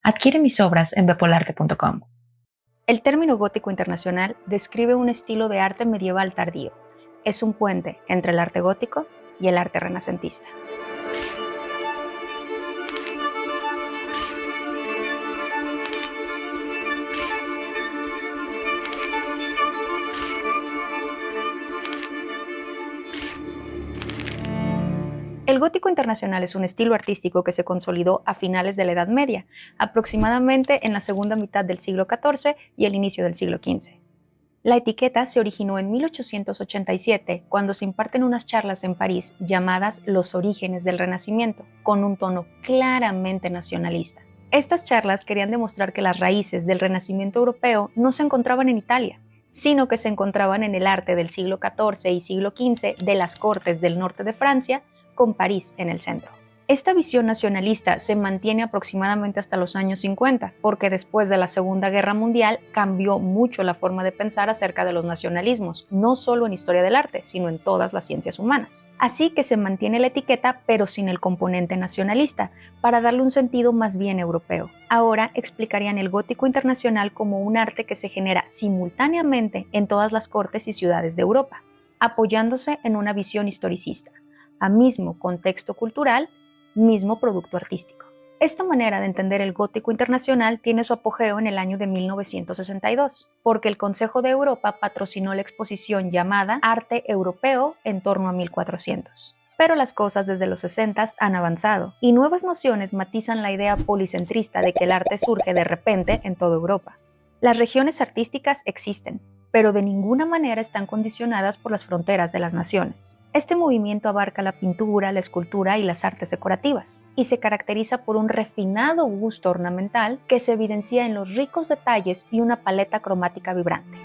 Adquiere mis obras en bepolarte.com. El término gótico internacional describe un estilo de arte medieval tardío. Es un puente entre el arte gótico y el arte renacentista. El gótico internacional es un estilo artístico que se consolidó a finales de la Edad Media, aproximadamente en la segunda mitad del siglo XIV y el inicio del siglo XV. La etiqueta se originó en 1887, cuando se imparten unas charlas en París llamadas Los orígenes del Renacimiento, con un tono claramente nacionalista. Estas charlas querían demostrar que las raíces del Renacimiento europeo no se encontraban en Italia, sino que se encontraban en el arte del siglo XIV y siglo XV de las cortes del norte de Francia, con París en el centro. Esta visión nacionalista se mantiene aproximadamente hasta los años 50, porque después de la Segunda Guerra Mundial cambió mucho la forma de pensar acerca de los nacionalismos, no solo en historia del arte, sino en todas las ciencias humanas. Así que se mantiene la etiqueta, pero sin el componente nacionalista, para darle un sentido más bien europeo. Ahora explicarían el gótico internacional como un arte que se genera simultáneamente en todas las cortes y ciudades de Europa, apoyándose en una visión historicista, a mismo contexto cultural, mismo producto artístico. Esta manera de entender el gótico internacional tiene su apogeo en el año de 1962, porque el Consejo de Europa patrocinó la exposición llamada Arte Europeo en torno a 1400. Pero las cosas desde los 60 han avanzado, y nuevas nociones matizan la idea policentrista de que el arte surge de repente en toda Europa. Las regiones artísticas existen, pero de ninguna manera están condicionadas por las fronteras de las naciones. Este movimiento abarca la pintura, la escultura y las artes decorativas, y se caracteriza por un refinado gusto ornamental que se evidencia en los ricos detalles y una paleta cromática vibrante.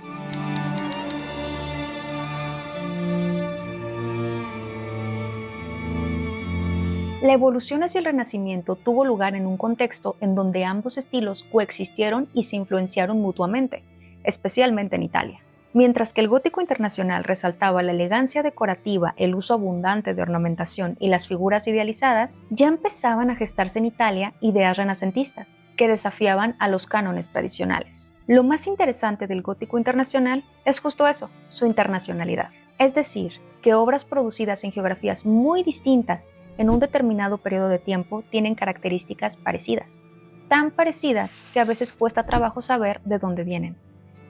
La evolución hacia el Renacimiento tuvo lugar en un contexto en donde ambos estilos coexistieron y se influenciaron mutuamente, especialmente en Italia. Mientras que el gótico internacional resaltaba la elegancia decorativa, el uso abundante de ornamentación y las figuras idealizadas, ya empezaban a gestarse en Italia ideas renacentistas, que desafiaban a los cánones tradicionales. Lo más interesante del gótico internacional es justo eso, su internacionalidad. Es decir, que obras producidas en geografías muy distintas en un determinado periodo de tiempo tienen características parecidas, tan parecidas que a veces cuesta trabajo saber de dónde vienen.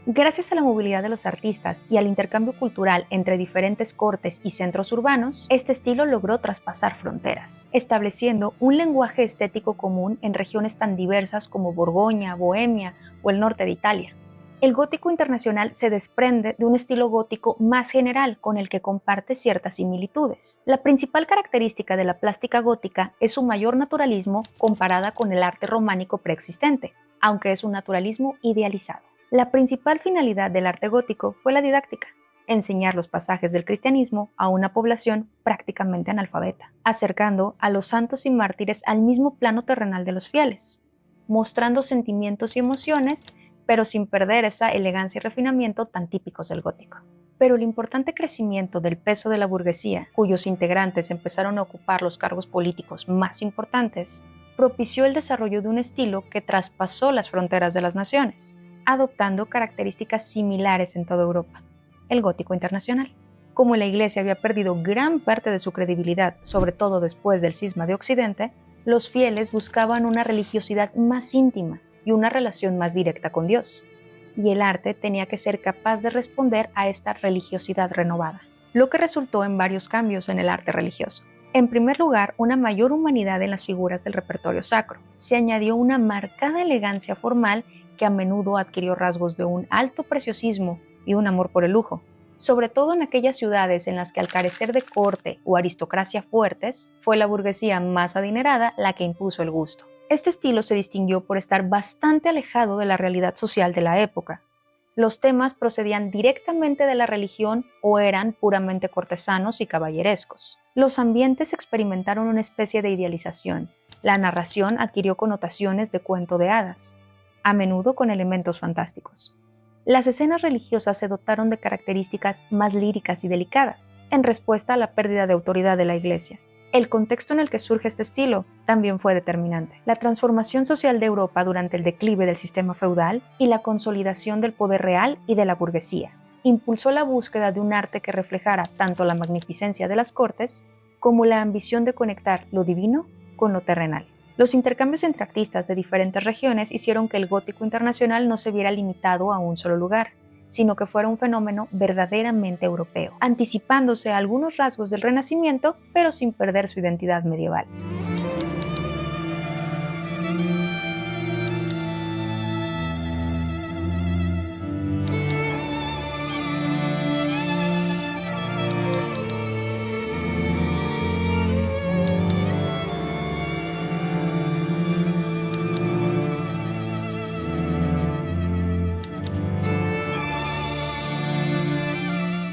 Gracias a la movilidad de los artistas y al intercambio cultural entre diferentes cortes y centros urbanos, este estilo logró traspasar fronteras, estableciendo un lenguaje estético común en regiones tan diversas como Borgoña, Bohemia o el norte de Italia. El gótico internacional se desprende de un estilo gótico más general con el que comparte ciertas similitudes. La principal característica de la plástica gótica es su mayor naturalismo comparada con el arte románico preexistente, aunque es un naturalismo idealizado. La principal finalidad del arte gótico fue la didáctica, enseñar los pasajes del cristianismo a una población prácticamente analfabeta, acercando a los santos y mártires al mismo plano terrenal de los fieles, mostrando sentimientos y emociones, pero sin perder esa elegancia y refinamiento tan típicos del gótico. Pero el importante crecimiento del peso de la burguesía, cuyos integrantes empezaron a ocupar los cargos políticos más importantes, propició el desarrollo de un estilo que traspasó las fronteras de las naciones, adoptando características similares en toda Europa, el gótico internacional. Como la Iglesia había perdido gran parte de su credibilidad, sobre todo después del cisma de Occidente, los fieles buscaban una religiosidad más íntima y una relación más directa con Dios, y el arte tenía que ser capaz de responder a esta religiosidad renovada, lo que resultó en varios cambios en el arte religioso. En primer lugar, una mayor humanidad en las figuras del repertorio sacro. Se añadió una marcada elegancia formal que a menudo adquirió rasgos de un alto preciosismo y un amor por el lujo, sobre todo en aquellas ciudades en las que al carecer de corte o aristocracia fuertes, fue la burguesía más adinerada la que impuso el gusto. Este estilo se distinguió por estar bastante alejado de la realidad social de la época. Los temas procedían directamente de la religión o eran puramente cortesanos y caballerescos. Los ambientes experimentaron una especie de idealización. La narración adquirió connotaciones de cuento de hadas, a menudo con elementos fantásticos. Las escenas religiosas se dotaron de características más líricas y delicadas, en respuesta a la pérdida de autoridad de la Iglesia. El contexto en el que surge este estilo también fue determinante. La transformación social de Europa durante el declive del sistema feudal y la consolidación del poder real y de la burguesía impulsó la búsqueda de un arte que reflejara tanto la magnificencia de las cortes como la ambición de conectar lo divino con lo terrenal. Los intercambios entre artistas de diferentes regiones hicieron que el gótico internacional no se viera limitado a un solo lugar, sino que fuera un fenómeno verdaderamente europeo, anticipándose a algunos rasgos del Renacimiento, pero sin perder su identidad medieval.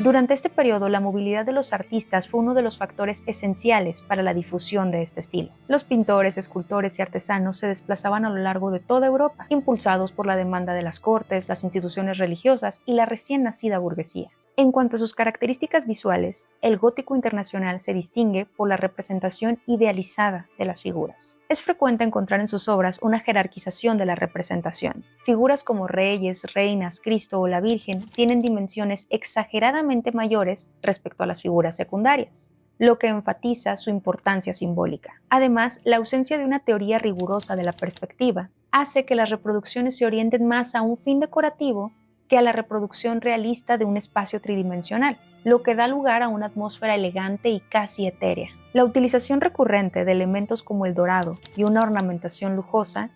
Durante este periodo, la movilidad de los artistas fue uno de los factores esenciales para la difusión de este estilo. Los pintores, escultores y artesanos se desplazaban a lo largo de toda Europa, impulsados por la demanda de las cortes, las instituciones religiosas y la recién nacida burguesía. En cuanto a sus características visuales, el gótico internacional se distingue por la representación idealizada de las figuras. Es frecuente encontrar en sus obras una jerarquización de la representación. Figuras como reyes, reinas, Cristo o la Virgen tienen dimensiones exageradamente mayores respecto a las figuras secundarias, lo que enfatiza su importancia simbólica. Además, la ausencia de una teoría rigurosa de la perspectiva hace que las reproducciones se orienten más a un fin decorativo que a la reproducción realista de un espacio tridimensional, lo que da lugar a una atmósfera elegante y casi etérea. La utilización recurrente de elementos como el dorado y una ornamentación lujosa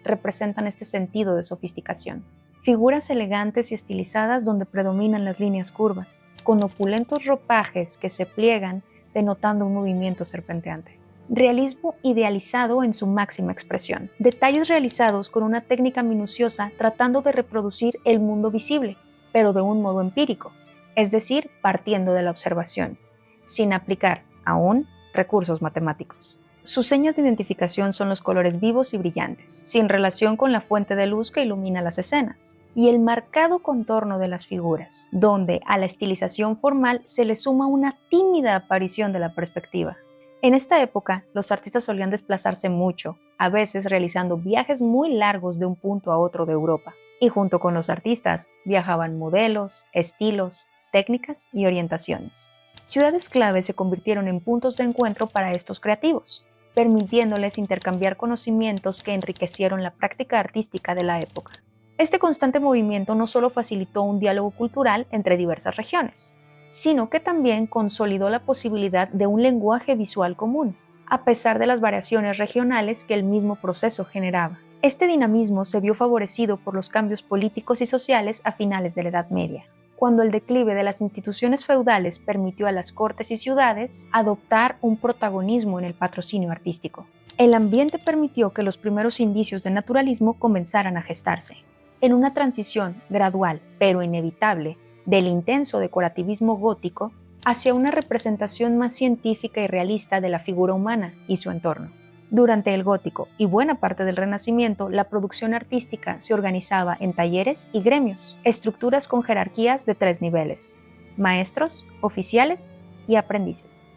representan este sentido de sofisticación. Figuras elegantes y estilizadas donde predominan las líneas curvas, con opulentos ropajes que se pliegan denotando un movimiento serpenteante. Realismo idealizado en su máxima expresión. Detalles realizados con una técnica minuciosa tratando de reproducir el mundo visible, pero de un modo empírico, es decir, partiendo de la observación, sin aplicar, aún, recursos matemáticos. Sus señas de identificación son los colores vivos y brillantes, sin relación con la fuente de luz que ilumina las escenas, y el marcado contorno de las figuras, donde a la estilización formal se le suma una tímida aparición de la perspectiva. En esta época, los artistas solían desplazarse mucho, a veces realizando viajes muy largos de un punto a otro de Europa. Y junto con los artistas, viajaban modelos, estilos, técnicas y orientaciones. Ciudades clave se convirtieron en puntos de encuentro para estos creativos, permitiéndoles intercambiar conocimientos que enriquecieron la práctica artística de la época. Este constante movimiento no solo facilitó un diálogo cultural entre diversas regiones, sino que también consolidó la posibilidad de un lenguaje visual común, a pesar de las variaciones regionales que el mismo proceso generaba. Este dinamismo se vio favorecido por los cambios políticos y sociales a finales de la Edad Media, cuando el declive de las instituciones feudales permitió a las cortes y ciudades adoptar un protagonismo en el patrocinio artístico. El ambiente permitió que los primeros indicios de naturalismo comenzaran a gestarse. En una transición gradual, pero inevitable, del intenso decorativismo gótico hacia una representación más científica y realista de la figura humana y su entorno. Durante el gótico y buena parte del Renacimiento, la producción artística se organizaba en talleres y gremios, estructuras con jerarquías de 3 niveles: maestros, oficiales y aprendices.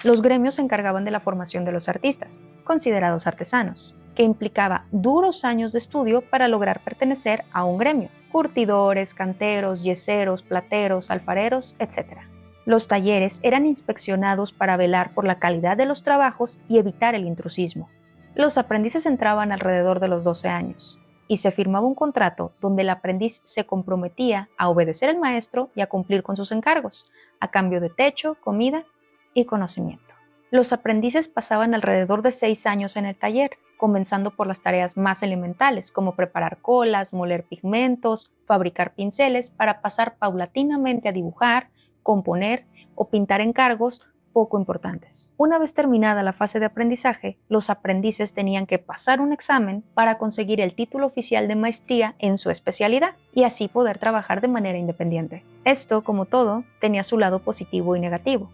Los gremios se encargaban de la formación de los artistas, considerados artesanos, que implicaba duros años de estudio para lograr pertenecer a un gremio: curtidores, canteros, yeseros, plateros, alfareros, etc. Los talleres eran inspeccionados para velar por la calidad de los trabajos y evitar el intrusismo. Los aprendices entraban alrededor de los 12 años y se firmaba un contrato donde el aprendiz se comprometía a obedecer al maestro y a cumplir con sus encargos, a cambio de techo, comida y conocimiento. Los aprendices pasaban alrededor de 6 años en el taller, comenzando por las tareas más elementales, como preparar colas, moler pigmentos, fabricar pinceles, para pasar paulatinamente a dibujar, componer o pintar encargos poco importantes. Una vez terminada la fase de aprendizaje, los aprendices tenían que pasar un examen para conseguir el título oficial de maestría en su especialidad y así poder trabajar de manera independiente. Esto, como todo, tenía su lado positivo y negativo.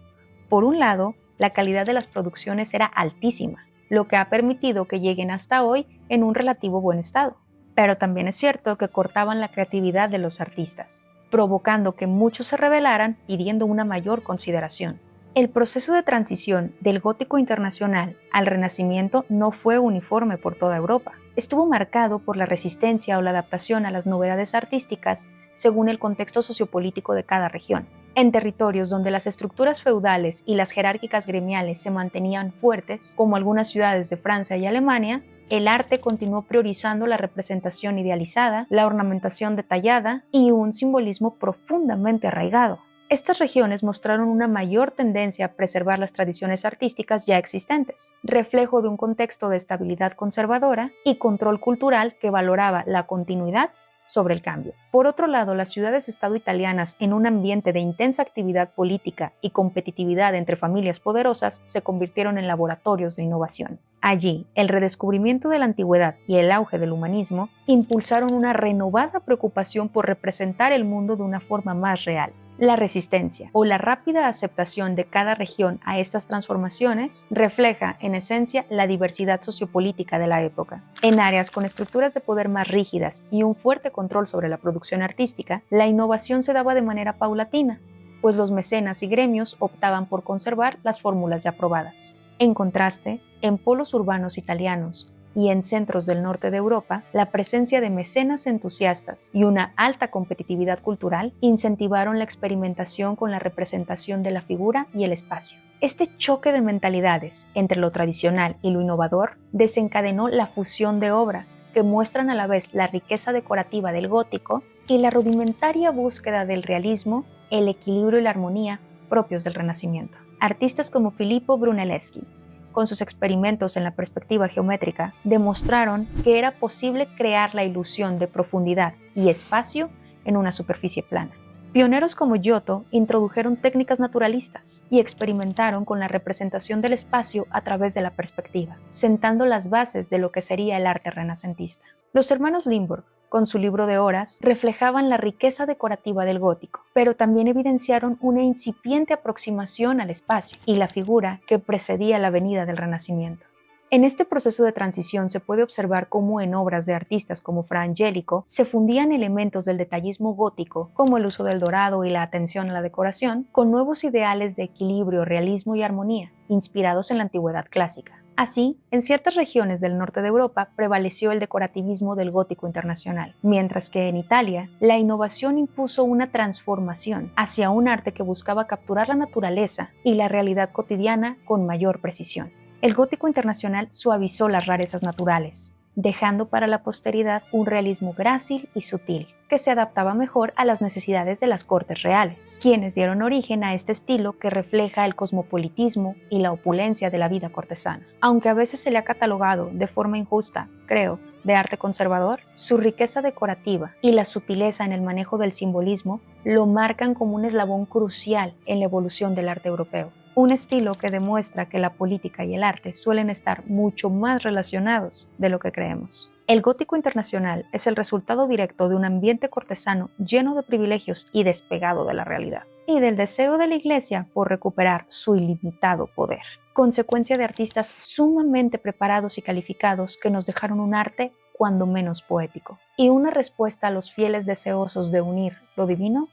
Por un lado, la calidad de las producciones era altísima, lo que ha permitido que lleguen hasta hoy en un relativo buen estado. Pero también es cierto que cortaban la creatividad de los artistas, provocando que muchos se rebelaran pidiendo una mayor consideración. El proceso de transición del gótico internacional al Renacimiento no fue uniforme por toda Europa. Estuvo marcado por la resistencia o la adaptación a las novedades artísticas según el contexto sociopolítico de cada región. En territorios donde las estructuras feudales y las jerárquicas gremiales se mantenían fuertes, como algunas ciudades de Francia y Alemania, el arte continuó priorizando la representación idealizada, la ornamentación detallada y un simbolismo profundamente arraigado. Estas regiones mostraron una mayor tendencia a preservar las tradiciones artísticas ya existentes, reflejo de un contexto de estabilidad conservadora y control cultural que valoraba la continuidad sobre el cambio. Por otro lado, las ciudades-estado italianas, en un ambiente de intensa actividad política y competitividad entre familias poderosas, se convirtieron en laboratorios de innovación. Allí, el redescubrimiento de la antigüedad y el auge del humanismo impulsaron una renovada preocupación por representar el mundo de una forma más real. La resistencia o la rápida aceptación de cada región a estas transformaciones refleja, en esencia, la diversidad sociopolítica de la época. En áreas con estructuras de poder más rígidas y un fuerte control sobre la producción artística, la innovación se daba de manera paulatina, pues los mecenas y gremios optaban por conservar las fórmulas ya probadas. En contraste, en polos urbanos italianos y en centros del norte de Europa, la presencia de mecenas entusiastas y una alta competitividad cultural incentivaron la experimentación con la representación de la figura y el espacio. Este choque de mentalidades entre lo tradicional y lo innovador desencadenó la fusión de obras que muestran a la vez la riqueza decorativa del gótico y la rudimentaria búsqueda del realismo, el equilibrio y la armonía propios del Renacimiento. Artistas como Filippo Brunelleschi, con sus experimentos en la perspectiva geométrica, demostraron que era posible crear la ilusión de profundidad y espacio en una superficie plana. Pioneros como Giotto introdujeron técnicas naturalistas y experimentaron con la representación del espacio a través de la perspectiva, sentando las bases de lo que sería el arte renacentista. Los hermanos Limburg, con su libro de horas, reflejaban la riqueza decorativa del gótico, pero también evidenciaron una incipiente aproximación al espacio y la figura que precedía la venida del Renacimiento. En este proceso de transición se puede observar cómo en obras de artistas como Fra Angelico se fundían elementos del detallismo gótico, como el uso del dorado y la atención a la decoración, con nuevos ideales de equilibrio, realismo y armonía, inspirados en la antigüedad clásica. Así, en ciertas regiones del norte de Europa prevaleció el decorativismo del gótico internacional, mientras que en Italia la innovación impuso una transformación hacia un arte que buscaba capturar la naturaleza y la realidad cotidiana con mayor precisión. El gótico internacional suavizó las rarezas naturales, dejando para la posteridad un realismo grácil y sutil, que se adaptaba mejor a las necesidades de las cortes reales, quienes dieron origen a este estilo que refleja el cosmopolitismo y la opulencia de la vida cortesana. Aunque a veces se le ha catalogado de forma injusta, creo, de arte conservador, su riqueza decorativa y la sutileza en el manejo del simbolismo lo marcan como un eslabón crucial en la evolución del arte europeo. Un estilo que demuestra que la política y el arte suelen estar mucho más relacionados de lo que creemos. El gótico internacional es el resultado directo de un ambiente cortesano lleno de privilegios y despegado de la realidad, y del deseo de la Iglesia por recuperar su ilimitado poder, consecuencia de artistas sumamente preparados y calificados que nos dejaron un arte cuando menos poético, y una respuesta a los fieles deseosos de unir lo divino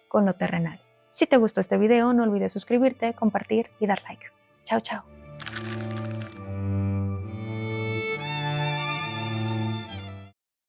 con lo terrenal. Si te gustó este video, no olvides suscribirte, compartir y dar like. Chao, chao.